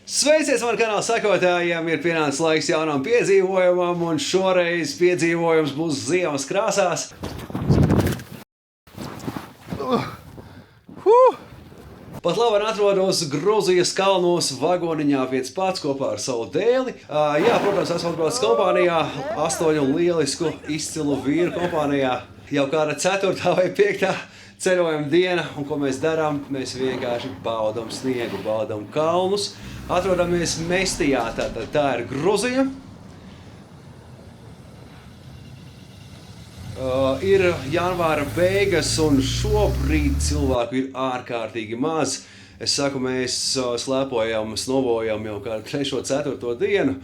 Sveiciet manu kanālu sekotājiem, ir pienācis laiks jaunam piedzīvojumam, un šoreiz piedzīvojums būs ziemas krāsās. Pat labi atrodos Gruzijas kalnos vagoniņā viens pats kopā ar savu dēli. Protams, esmu atbraucis kompānijā, 8 lielisku, izcilu vīru kompānijā. Jau kāda 4. vai 5. ceļojuma diena, un ko mēs darām? Mēs vienkārši baudam sniegu, baudam kalnus. Atrodamies Mestijā, tā ir Gruzija. Ir janvāra beigas, un šobrīd cilvēku ir ārkārtīgi maz. Es saku, mēs slēpojam, snovojam jau kādu 3. 4. dienu,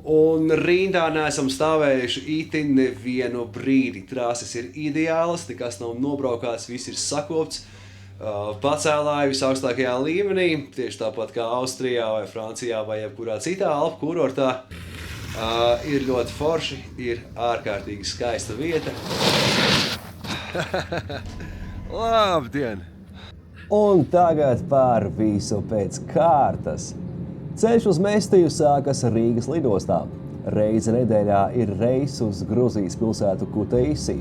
un rindā neesam stāvējuši itin nevienu brīdi. Trases ir ideālas, nekas nav nobraukāts, viss ir sakopts. Pacēlāji visaugstākajā līmenī, tieši tāpat kā Austrijā vai Francijā vai jebkurā citā Alpu kurortā. Ir ļoti forši, ir ārkārtīgi skaista vieta. Labdien! Un tagad par visu pēc kārtas. Ceļš uz Mestiju sākas Rīgas lidostā. Reizi nedēļā ir reiss uz Gruzijas pilsētu Kutaisi.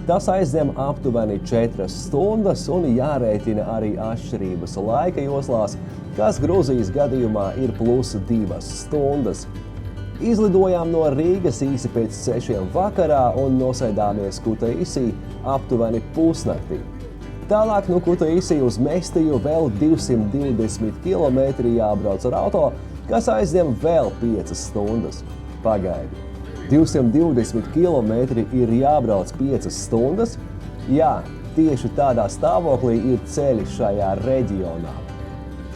Tas aizņem aptuveni 4 stundas un jārēķina arī atšķirības laika joslās, kas Gruzijas gadījumā ir +2 stundas. Izlidojām no Rīgas īsi pēc 6 vakarā un nosēdāmies Kutaisī aptuveni pusnaktī. Tālāk no Kutaisī uz Mestiju vēl 220 km jābrauc ar auto, kas aizņem vēl 5 stundas. Pagaidi. 220 km ir jābrauc 5 stundas? Jā, tieši tādā stāvoklī ir ceļi šajā reģionā.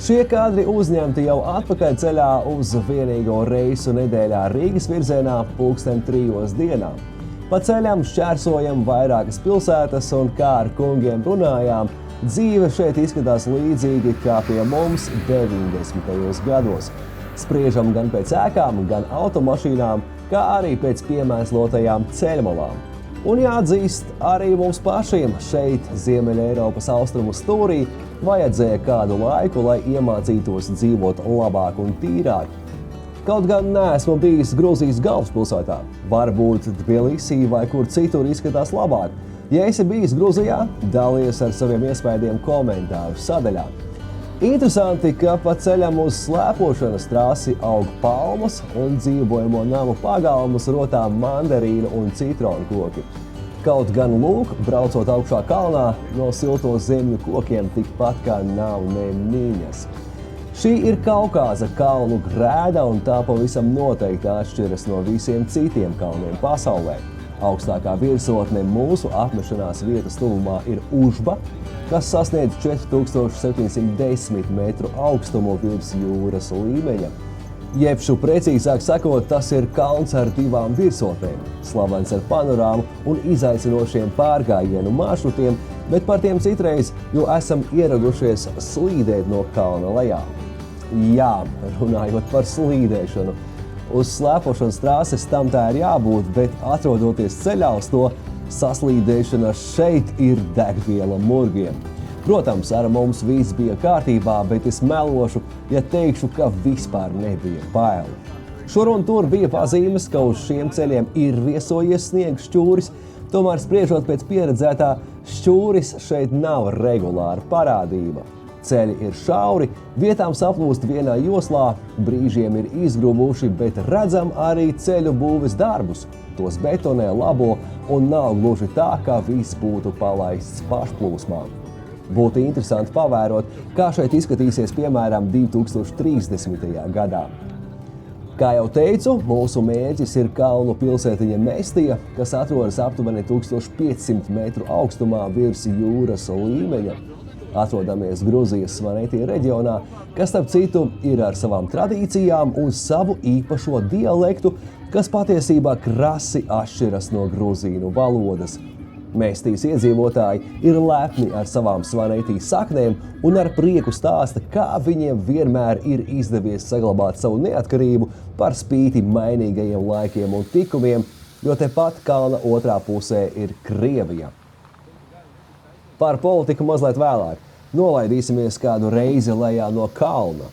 Šie kadri uzņemti jau atpakaļceļā uz vienīgo reisu nedēļā Rīgas virzienā 3:00 dienā. Pa ceļam šķērsojam vairākas pilsētas un kā ar kungiem runājām, dzīve šeit izskatās līdzīgi kā pie mums 90. gados. Spriežam gan pēc ēkām, gan automašīnām, kā arī pēc piemēslotajām ceļmalām. Un jāatzīst, arī mums pašiem šeit, Ziemeļa Eiropas austrumu stūrī, vajadzēja kādu laiku, lai iemācītos dzīvot labāk un tīrāk. Kaut gan neesmu bijis Gruzijas galvaspilsētā, varbūt Tbilisī vai kur citur izskatās labāk. Ja esi bijis Gruzijā, dalies ar saviem iespējiem komentāru sadaļā. Interesanti, ka pa ceļam uz slēpošanas trasi aug palmas un dzīvojamo namu pagalmus rotā mandarīnu un citronu koki. Kaut gan lūk, braucot augšā kalnā, no silto zemju kokiem tikpat kā nav ne miņas. Šī ir Kaukāza kalnu grēda, un tā pavisam noteikti atšķiras no visiem citiem kalniem pasaulē. Augstākā virsotne mūsu apmešanās vietas tuvumā ir Užba, kas sasniedz 4710 metru augstumu virs jūras līmeņa. Jebšu precīzāk sakot, tas ir kalns ar 2 virsotnēm, slavens ar panorāmu un izaicinošiem pārgājienu maršrutiem, bet par tiem citreiz, jo esam ieradušies slīdēt no kalna lejā. Jā, runājot par slīdēšanu. Uz slēpošanas trases tam tā ir jābūt, bet atrodoties ceļā uz to, saslīdēšana šeit ir degviela murgiem. Protams, ar mums viss bija kārtībā, bet es melošu, ja teikšu, ka vispār nebija bail. Šur un tur bija pazīmes, ka uz šiem ceļiem ir viesojies sniegs šķūris, tomēr spriežot pēc pieredzētā, šķūris šeit nav regulāra parādība. Ceļi ir šauri, vietām saplūst vienā joslā, brīžiem ir izgrubuši, bet redzam arī ceļu būves darbus. Tos betonē, labo un nav gluži tā, ka viss būtu palaists pašplūsmā. Būtu interesanti pavērot, kā šeit izskatīsies piemēram 2030. gadā. Kā jau teicu, mūsu mērķis ir kalnu pilsētiņa Mestija, kas atrodas aptuveni 1500 metru augstumā virs jūras līmeņa. Atrodamies Gruzijas Svanetī reģionā, kas, starp citu, ir ar savām tradīcijām un savu īpašo dialektu, kas patiesībā krasi atšķiras no gruzīnu valodas. Mestijas iedzīvotāji ir lepni ar savām Svanetī saknēm un ar prieku stāsta, kā viņiem vienmēr ir izdevies saglabāt savu neatkarību par spīti mainīgajiem laikiem un tikumiem, jo tepat kalna otrā pusē ir Krievija. Par politiku mazliet vēlāk. Nolaidīsimies kādu reizi lejā no kalna.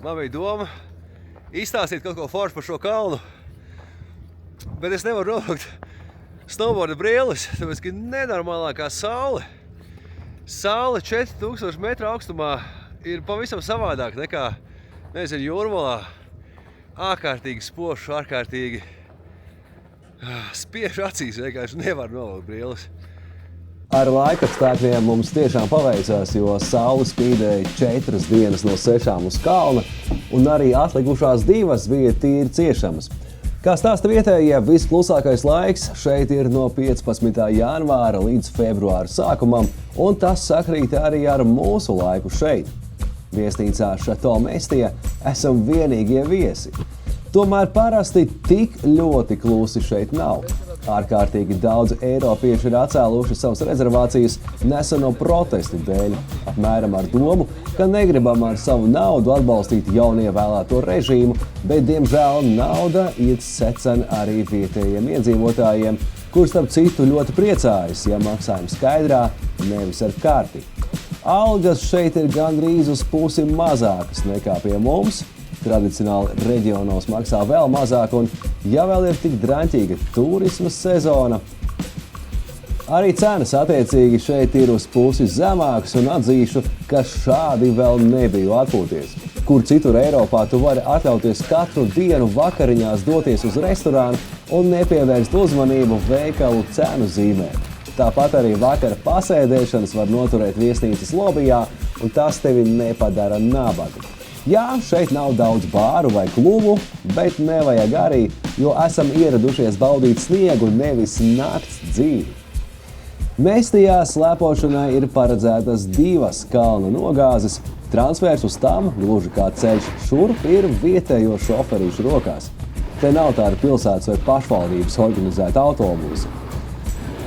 man bija doma izstāstīt kaut ko foršu par šo kalnu, bet es nevaru nolikt snowboarda brilles, tāpēc, ka nenormālākā saule. Saule 4000 metru augstumā ir pavisam savādāk nekā, nezinu, Jūrmalā. Ārkārtīgi spožs, ārkārtīgi spiež acīs, vienkārši nevar nolikt brilles. Ar laikapstākļiem mums tiešām paveicās, jo saule spīdēja 4 dienas no 6 uz kalna, un arī atlikušās 2 bija tīri ciešamas. Kā stāsta vietējie, visklusākais laiks šeit ir no 15. janvāra līdz februāra sākumam, un tas sakrīt arī ar mūsu laiku šeit. Viesnīcā Chateau Mestie esam vienīgie viesi. Tomēr parasti tik ļoti klusi šeit nav. Ārkārtīgi daudz eiropiešu ir atcēluši savas rezervācijas neseno protestu dēļ, apmēram ar domu, ka negribam ar savu naudu atbalstīt jaunievēlēto režīmu, bet, diemžēl, nauda iet secen arī vietējiem iedzīvotājiem, kur starp citu ļoti priecājas, ja maksājums skaidrā, nevis ar karti. Algas šeit ir gandrīz uz pusi mazākas nekā pie mums. Tradicionāli reģionos maksā vēl mazāk, un ja vēl ir tik draņķīga turisma sezona, arī cenas attiecīgi šeit ir uz pusi zemākas, un atzīšu, ka šādi vēl nebiju atpūties. Kur citur Eiropā tu vari atļauties katru dienu vakariņās doties uz restorānu un nepievērst uzmanību veikalu cenu zīmēm. Tāpat arī vakara pasēdēšanas var noturēt viesnīcas lobijā, un tas tevi nepadara nabagu. Jā, šeit nav daudz bāru vai klubu, bet nevajag arī, jo esam ieradušies baudīt sniegu, nevis nakts dzīvi. Mestijā slēpošanai ir paredzētas 2 kalna nogāzes. Transfers uz tām, gluži kā ceļš šurp, ir vietējo šoferīšu rokās. Te nav tāda pilsētas vai pašvaldības organizēta autobusa.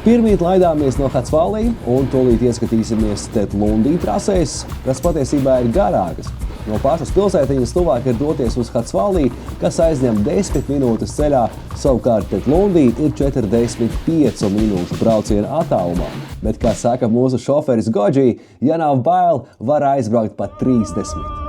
Pirmīt laidāmies no Hatzvallī un tūlīt ieskatīsimies Tetlundī trasēs, kas patiesībā ir garākas. No pašas pilsētiņas tuvāk ir doties uz Hatzvallī, kas aizņem 10 minūtes ceļā, savukārt Tetlundī ir 45 minūšu brauciena attālumā. Bet, kā saka mūsu šoferis Godži, ja nav bail, var aizbraukt pat 30.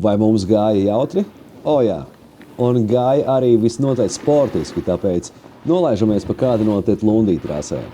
Vai mums gāja jautri? O jā, un gāja arī visnotaļ sportiski, tāpēc nolaižamies pa kādu no Tetlundī trasēm.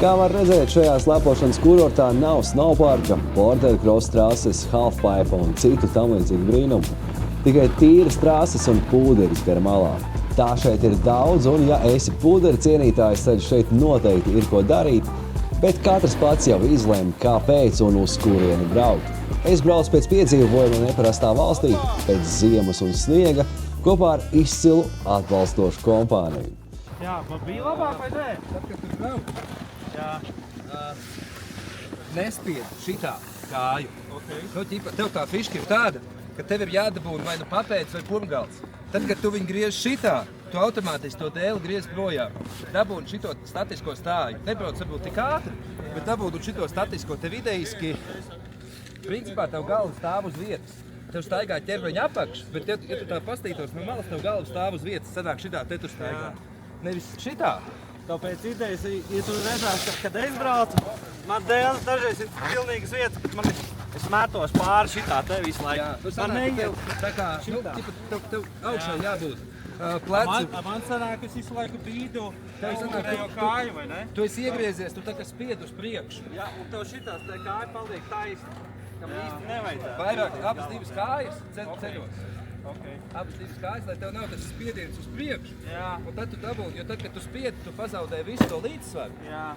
Kā var redzēt, šajā slēpošanas kurortā nav snowparka, border cross trases, halfpipe un citu tam līdzīgu brīnumu. Tikai tīras trases un pūderis gar malā. Tā šeit ir daudz, un ja esi pūderi cienītājs, tad šeit noteikti ir ko darīt, bet katrs pats jau izlēma, kāpēc un uz kurieni braukt. Es braucu pēc piedzīvojuma neparastā valstī, pēc ziemas un sniega, kopā ar izcilu atbalstošu kompāniju. Jā, man bija labāk vai nē? Tad, kad tur brauc, nespied šitā kāju. Okay. Nu, ķipa, tev tā fiška ir tāda, ka tev ir jādabūna vai nu papēdis vai purmgals. Tad, kad tu viņu griez šitā, tu automātiski to dēli griez projām. Dabūni šito statisko stāju. Nebrauc varbūt tik ātri, bet dabūni šito statisko. Te videiski, principā, tev galva stāv uz vietas. Tev staigā ķermeņa apakš, bet ja tu tā pastītos no malas, tev galva stāv uz vietas. Sanāk šitā, te tu staigā. Nevis šitā. Tāpēc idejas, ja tu redzēsi, kad es braucu, man dēles dažreiz ir pilnīgas vietas, es mētos pāri šitā te visu laiku. Jā, tu sanāk, tev tā kā, tev augšā jābūt. Pleci. Man sanāk, es visu laiku bīdu Tev kāju, vai ne? Tu esi iegriezies, tu tā kā spied uz priekšu. Jā, un tev šitās te kāja paliek taisni, kam īsti nevajadzētu. Vairāk abas divas kājas ceļos. Okay. Abas divas kājas, lai tev nav tas spiediens uz priekšu. Jā. Un tad tu dabūni, jo tad, kad tu spiedi, tu pazaudē visu to līdzsvaru. Jā.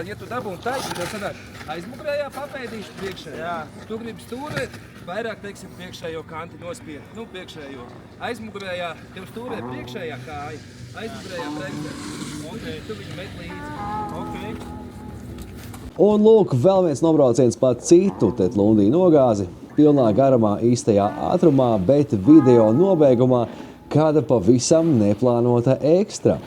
Ja tu dabūni taisni, tev sanāk aizmugurējā papēdīšu priekšējā. Jā. Tu gribi stūrēt, vairāk, teiksim, priekšējo kanti nospied. Nu, priekšējo. Aizmugurējā, tev stūrē priekšējā kāja. Aizmugurējā bremzē. Okay. Tu viņu met līdzi. Okay. Un lūk, vēl viens nobrauciens pa citu Tetlundī nogāzi. Pilnā garumā, īstajā ātrumā, bet video nobeigumā kāda pavisam neplānota ekstra.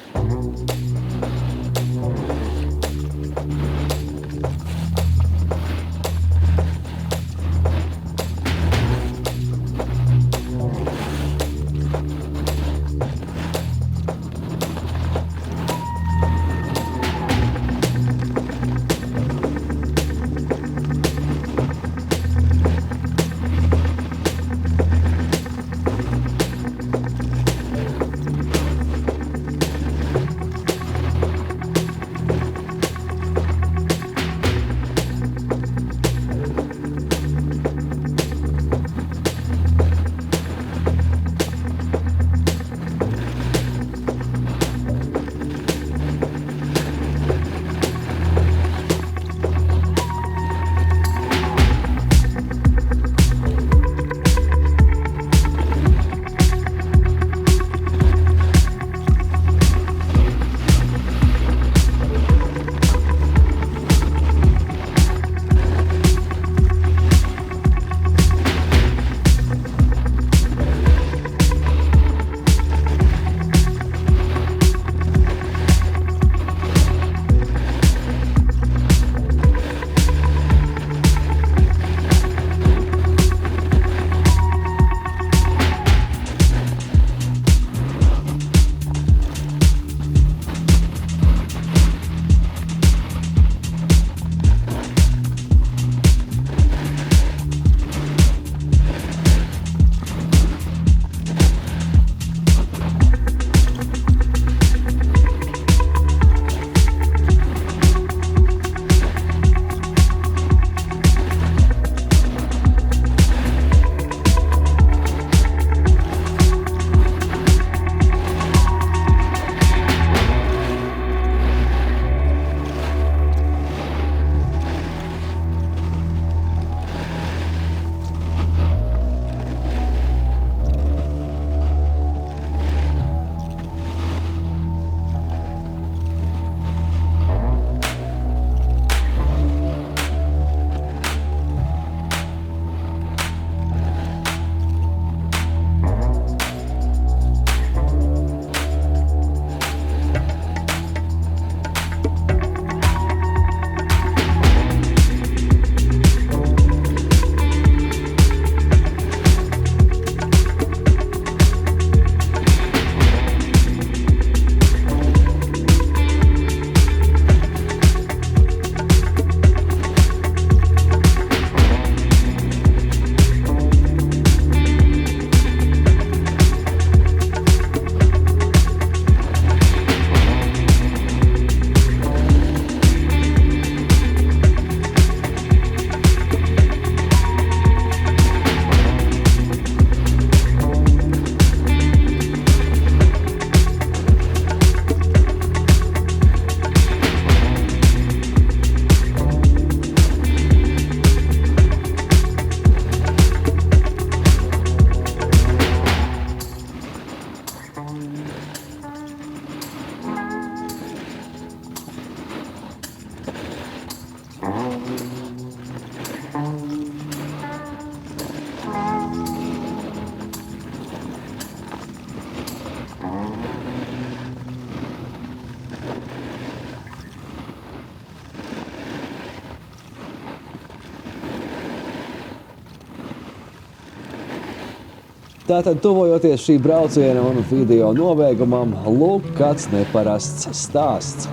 Tātad, tuvojoties šī brauciena un video nobeigumam, lūk, kāds neparasts stāsts.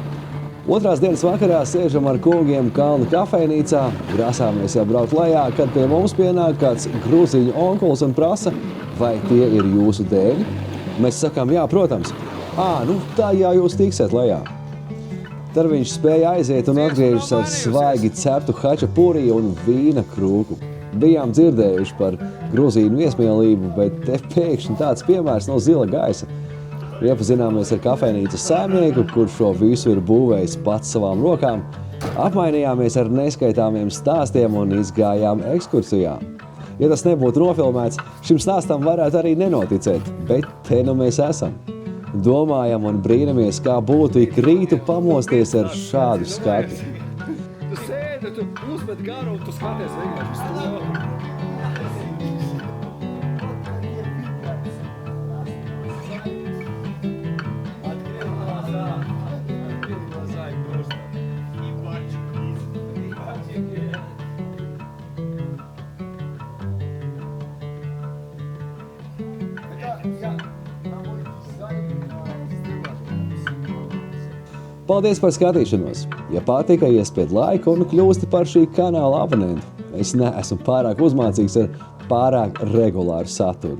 Otrās dienas vakarā sēžam ar kungiem Kalnu kafejnīcā, grasāmies jau braukt lejā, kad pie mums pienāk kāds grūziņu onkulis un prasa, vai tie ir jūsu dēļi? Mēs sakām, jā, protams. Nu tā jā, jūs tiksiet lejā. Tad viņš spēja aiziet un atgriežas ar svaigi ceptu hačapurī un vīna krūku. Bijām dzirdējuši par grūzīnu viesmīlību, bet te pēkšņi tāds piemērs no zila gaisa. Iepazināmies ar kafejnīcas saimnieku, kurš šo visu ir būvējis pats savām rokām, apmainījāmies ar neskaitāmiem stāstiem un izgājām ekskursijā. Ja tas nebūtu nofilmēts, šim stāstam varētu arī nenoticēt, bet te nu mēs esam. Domājam un brīnamies, kā būtu ik rītu pamosties ar šādu skatu. Tu sēdi, tu uzmet garu un tu skaties vienkārši uz to. Paldies par skatīšanos! Ja patika, iespied laiku un kļūsti par šī kanāla abonentu. Es neesmu pārāk uzmācīgs ar pārāk regulāru saturu.